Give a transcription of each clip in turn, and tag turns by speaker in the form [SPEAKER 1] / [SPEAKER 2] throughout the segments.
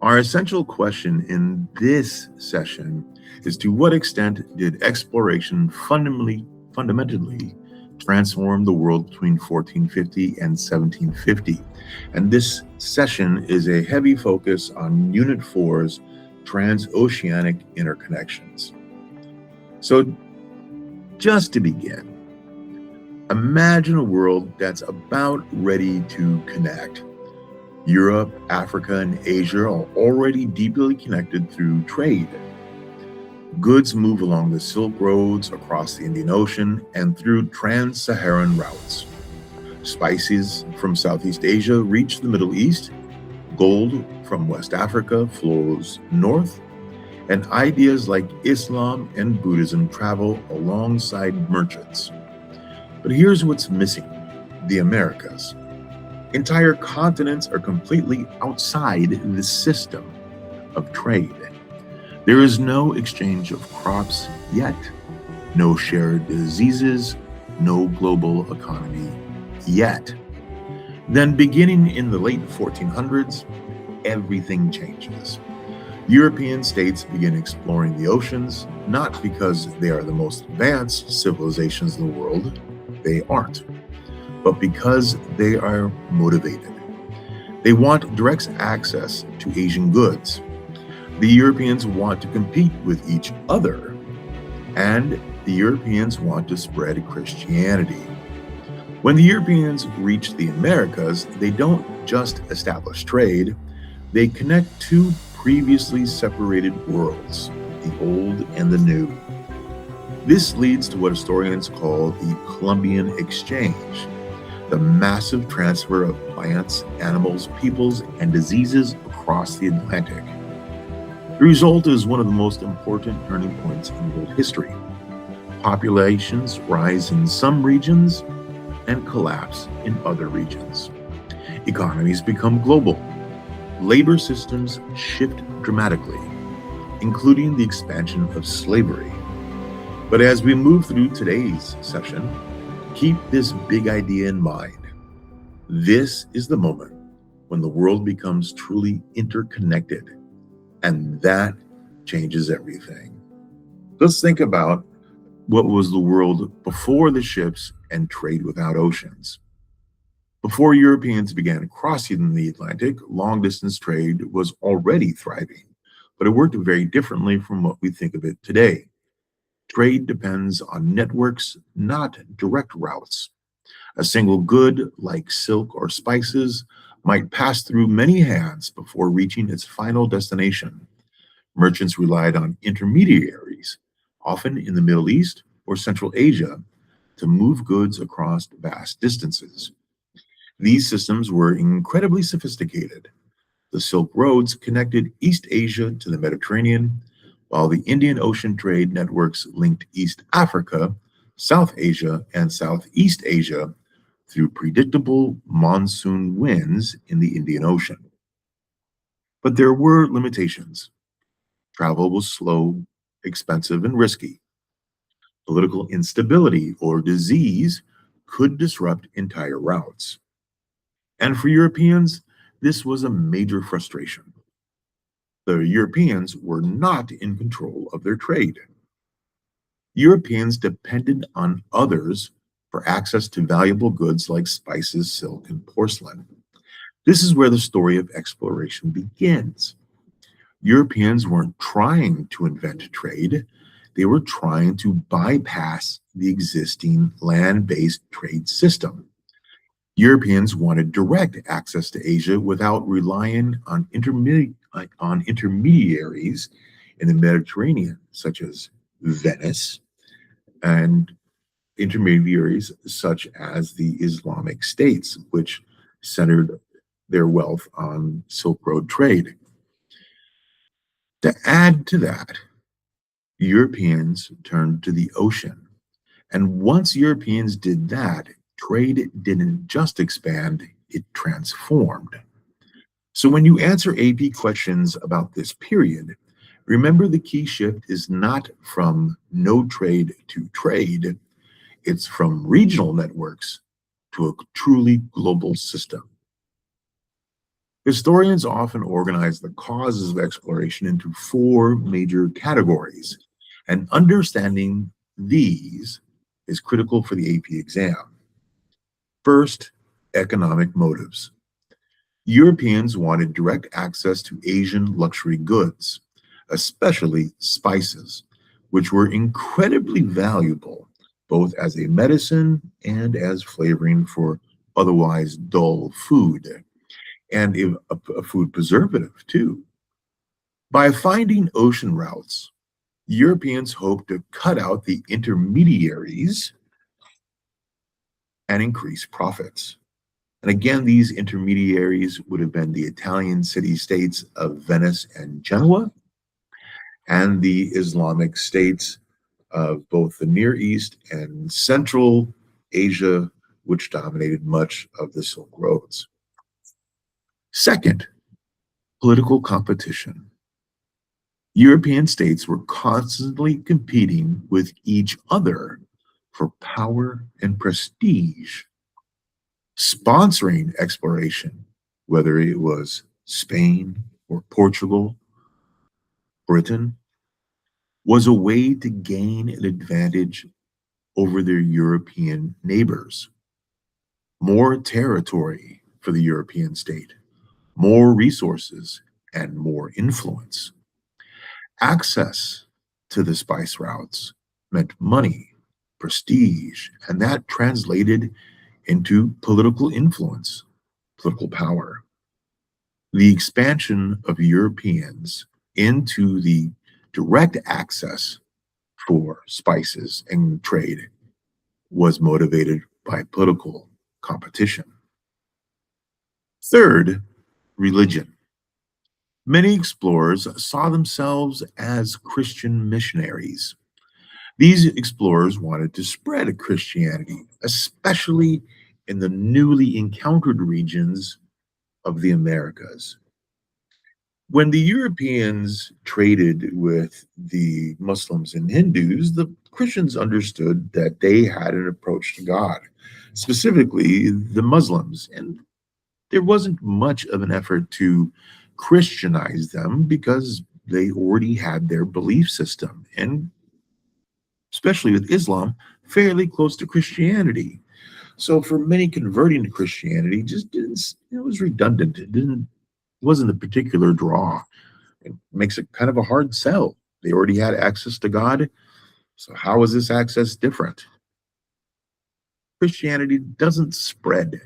[SPEAKER 1] Our essential question in this session is, to what extent did exploration fundamentally transform the world between 1450 and 1750? And this session is a heavy focus on Unit 4's Transoceanic Interconnections. So just to begin, imagine a world that's about ready to connect. Europe, Africa, and Asia are already deeply connected through trade. Goods move along the Silk Roads, across the Indian Ocean, and through Trans-Saharan routes. Spices from Southeast Asia reach the Middle East, gold from West Africa flows north, and ideas like Islam and Buddhism travel alongside merchants. But here's what's missing: the Americas. Entire continents are completely outside the system of trade. There is no exchange of crops yet, no shared diseases, no global economy yet. Then, beginning in the late 1400s, everything changes. European states begin exploring the oceans, not because they are the most advanced civilizations in the world, they aren't, but because they are motivated. They want direct access to Asian goods. The Europeans want to compete with each other, and the Europeans want to spread Christianity. When the Europeans reach the Americas, they don't just establish trade, they connect two previously separated worlds, the old and the new. This leads to what historians call the Columbian Exchange, the massive transfer of plants, animals, peoples, and diseases across the Atlantic. The result is one of the most important turning points in world history. Populations rise in some regions and collapse in other regions. Economies become global. Labor systems shift dramatically, including the expansion of slavery. But as we move through today's session, keep this big idea in mind. This is the moment when the world becomes truly interconnected, and that changes everything. Let's think about what was the world before the ships and trade without oceans. Before Europeans began crossing the Atlantic, long-distance trade was already thriving, but it worked very differently from what we think of it today. Trade depends on networks, not direct routes. A single good, like silk or spices, might pass through many hands before reaching its final destination. Merchants relied on intermediaries, often in the Middle East or Central Asia, to move goods across vast distances. These systems were incredibly sophisticated. The Silk Roads connected East Asia to the Mediterranean, while the Indian Ocean trade networks linked East Africa, South Asia, and Southeast Asia through predictable monsoon winds in the Indian Ocean. But there were limitations. Travel was slow, expensive, and risky. Political instability or disease could disrupt entire routes. And for Europeans, this was a major frustration. The Europeans were not in control of their trade. Europeans depended on others for access to valuable goods like spices, silk, and porcelain. This is where the story of exploration begins. Europeans weren't trying to invent trade, they were trying to bypass the existing land-based trade system. Europeans wanted direct access to Asia without relying on intermediaries in the Mediterranean, such as Venice, and intermediaries such as the Islamic states, which centered their wealth on Silk Road trade. To add to that, Europeans turned to the ocean. And once Europeans did that, trade didn't just expand, it transformed. So when you answer AP questions about this period, remember the key shift is not from no trade to trade, it's from regional networks to a truly global system. Historians often organize the causes of exploration into four major categories, and understanding these is critical for the AP exam. First, economic motives. Europeans wanted direct access to Asian luxury goods, especially spices, which were incredibly valuable both as a medicine and as flavoring for otherwise dull food, and a food preservative too. By finding ocean routes, Europeans hoped to cut out the intermediaries and increase profits. And again, these intermediaries would have been the Italian city-states of Venice and Genoa, and the Islamic states of both the Near East and Central Asia, which dominated much of the Silk Roads. Second, political competition. European states were constantly competing with each other for power and prestige. Sponsoring exploration, whether it was Spain or Portugal, Britain, was a way to gain an advantage over their European neighbors. More territory for the European state, more resources, and more influence. Access to the spice routes meant money, prestige, and that translated into political influence, political power. The expansion of Europeans into the direct access for spices and trade was motivated by political competition. Third, religion. Many explorers saw themselves as Christian missionaries. These explorers wanted to spread Christianity, especially in the newly encountered regions of the Americas. When the Europeans traded with the Muslims and Hindus, the Christians understood that they had an approach to God, specifically the Muslims, and there wasn't much of an effort to Christianize them because they already had their belief system, and especially with Islam, fairly close to Christianity. So for many, converting to Christianity just didn't, it was redundant. Wasn't a particular draw. It makes it kind of a hard sell. They already had access to God. So how is this access different? Christianity doesn't spread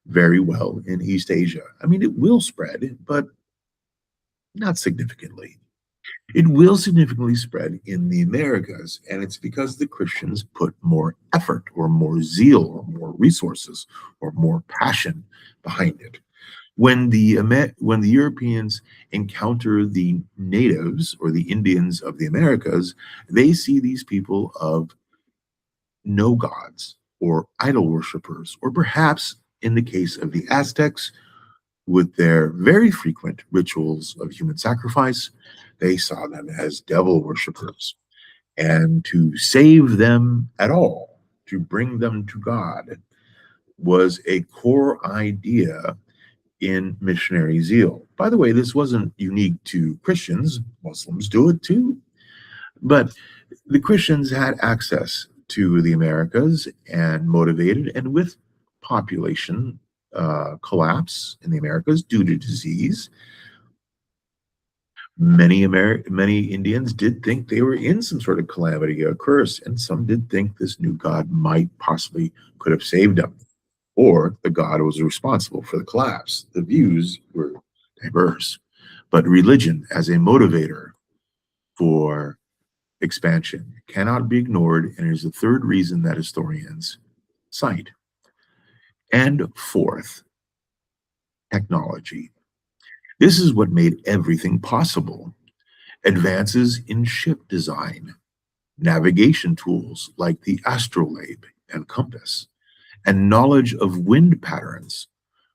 [SPEAKER 1] very well in East Asia. I mean, it will spread, but not significantly. It will significantly spread in the Americas, and it's because the Christians put more effort or more zeal or more resources or more passion behind it. When the Europeans encounter the natives or the Indians of the Americas, they see these people of no gods or idol worshippers, or perhaps in the case of the Aztecs, with their very frequent rituals of human sacrifice, they saw them as devil worshippers. And to save them at all, to bring them to God, was a core idea in missionary zeal. By the way, this wasn't unique to Christians. Muslims do it too. But the Christians had access to the Americas and motivated, and with population collapse in the Americas due to disease, many Indians did think they were in some sort of calamity, a curse, and some did think this new God might possibly could have saved them, or the God was responsible for the collapse. The views were diverse, but religion as a motivator for expansion cannot be ignored, and is the third reason that historians cite. And fourth, technology. This is what made everything possible. Advances in ship design, navigation tools like the astrolabe and compass, and knowledge of wind patterns,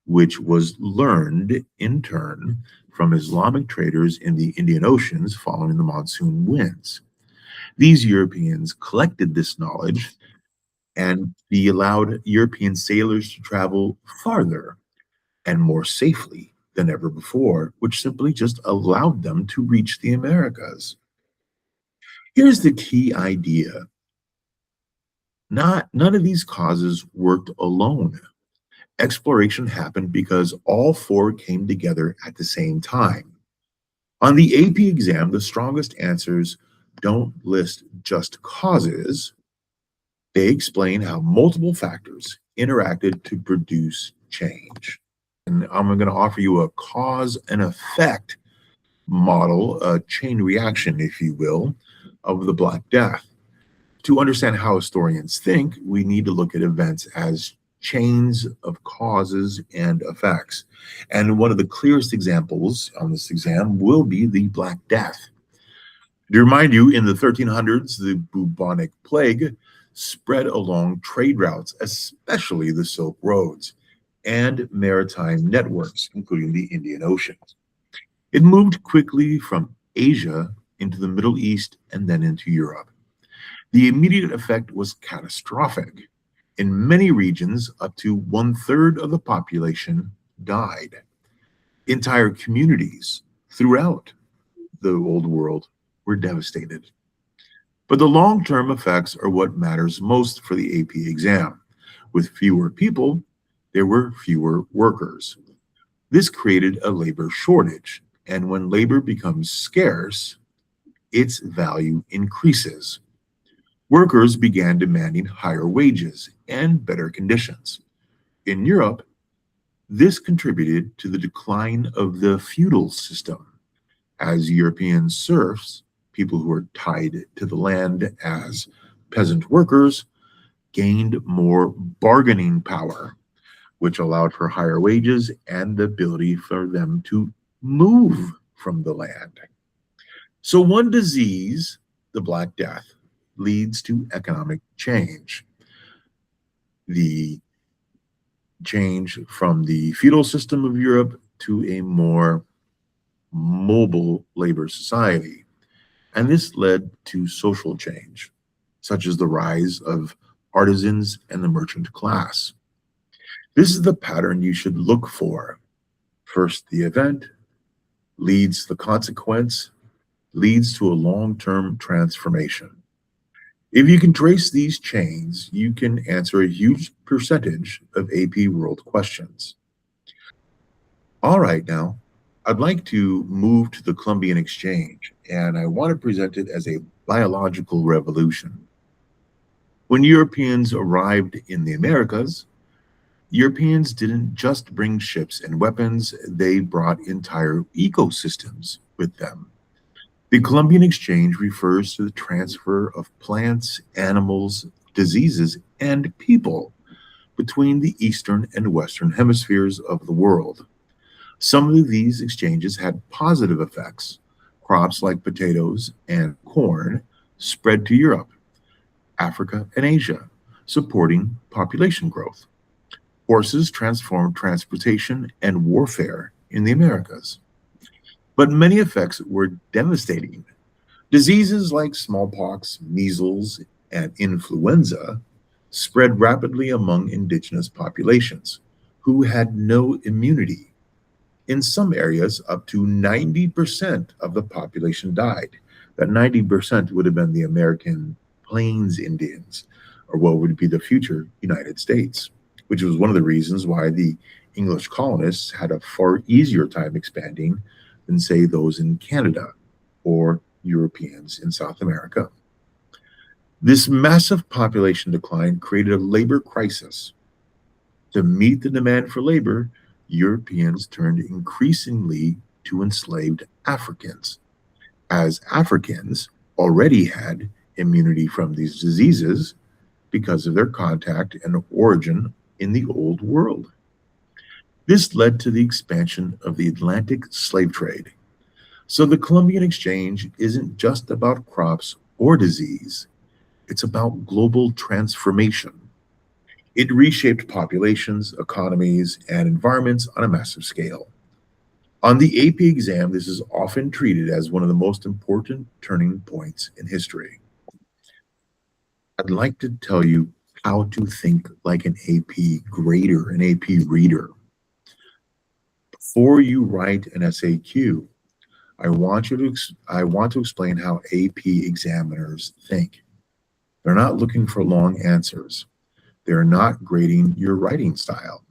[SPEAKER 1] which was learned in turn from Islamic traders in the Indian Oceans following the monsoon winds. These Europeans collected this knowledge, and they allowed European sailors to travel farther and more safely than ever before, which simply just allowed them to reach the Americas. Here's the key idea. None of these causes worked alone. Exploration happened because all four came together at the same time. On the AP exam, the strongest answers don't list just causes, they explain how multiple factors interacted to produce change. And I'm going to offer you a cause and effect model, a chain reaction, if you will, of the Black Death. To understand how historians think, we need to look at events as chains of causes and effects. And one of the clearest examples on this exam will be the Black Death. To remind you, in the 1300s, the bubonic plague spread along trade routes, especially the Silk Roads and maritime networks, including the Indian Ocean. It moved quickly from Asia into the Middle East and then into Europe. The immediate effect was catastrophic. In many regions, up to one-third of the population died. Entire communities throughout the old world were devastated. But the long-term effects are what matters most for the AP exam. With fewer people, there were fewer workers. This created a labor shortage, and when labor becomes scarce, its value increases. Workers began demanding higher wages and better conditions. In Europe, this contributed to the decline of the feudal system, as European serfs, people who were tied to the land as peasant workers, gained more bargaining power, which allowed for higher wages and the ability for them to move from the land. So, one disease, the Black Death, leads to economic change. The change from the feudal system of Europe to a more mobile labor society. And this led to social change, such as the rise of artisans and the merchant class. This is the pattern you should look for. First, the event leads the consequence, leads to a long-term transformation. If you can trace these chains, you can answer a huge percentage of AP World questions. All right, now, I'd like to move to the Columbian Exchange, and I want to present it as a biological revolution. When Europeans arrived in the Americas, Europeans didn't just bring ships and weapons, they brought entire ecosystems with them. The Columbian Exchange refers to the transfer of plants, animals, diseases, and people between the eastern and western hemispheres of the world. Some of these exchanges had positive effects. Crops like potatoes and corn spread to Europe, Africa, and Asia, supporting population growth. Horses transformed transportation and warfare in the Americas. But many effects were devastating. Diseases like smallpox, measles, and influenza spread rapidly among indigenous populations who had no immunity. In some areas, up to 90% of the population died. That 90% would have been the American Plains Indians, or what would be the future United States, which was one of the reasons why the English colonists had a far easier time expanding than, say, those in Canada or Europeans in South America. This massive population decline created a labor crisis. To meet the demand for labor, Europeans turned increasingly to enslaved Africans, as Africans already had immunity from these diseases because of their contact and origin in the Old World. This led to the expansion of the Atlantic slave trade. So the Columbian Exchange isn't just about crops or disease, it's about global transformation. It reshaped populations, economies, and environments on a massive scale. On the AP exam, this is often treated as one of the most important turning points in history. I'd like to tell you how to think like an AP grader, an AP reader. Before you write an SAQ, I want to explain how AP examiners think. They're not looking for long answers. They're not grading your writing style.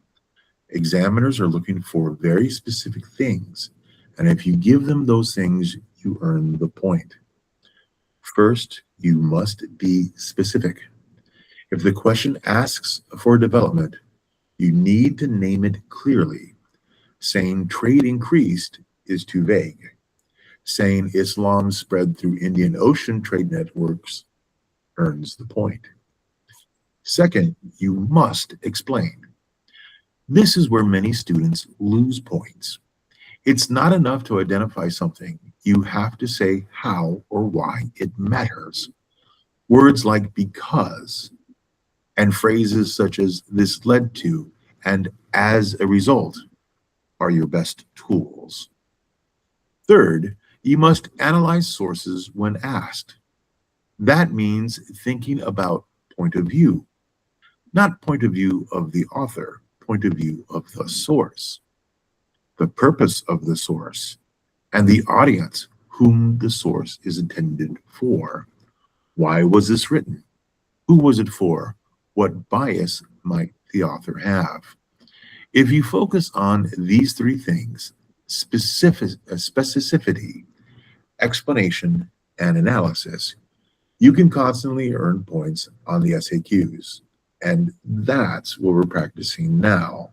[SPEAKER 1] Examiners are looking for very specific things, and if you give them those things, you earn the point. First, you must be specific. If the question asks for development, you need to name it clearly. Saying trade increased is too vague. Saying Islam spread through Indian Ocean trade networks earns the point. Second, you must explain. This is where many students lose points. It's not enough to identify something. You have to say how or why it matters. Words like because and phrases such as this led to and as a result are your best tools. Third, you must analyze sources when asked. That means thinking about point of view, not point of view of the author, point of view of the source, the purpose of the source, and the audience whom the source is intended for. Why was this written? Who was it for? What bias might the author have? If you focus on these three things, specificity, explanation, and analysis, you can constantly earn points on the SAQs. And that's what we're practicing now.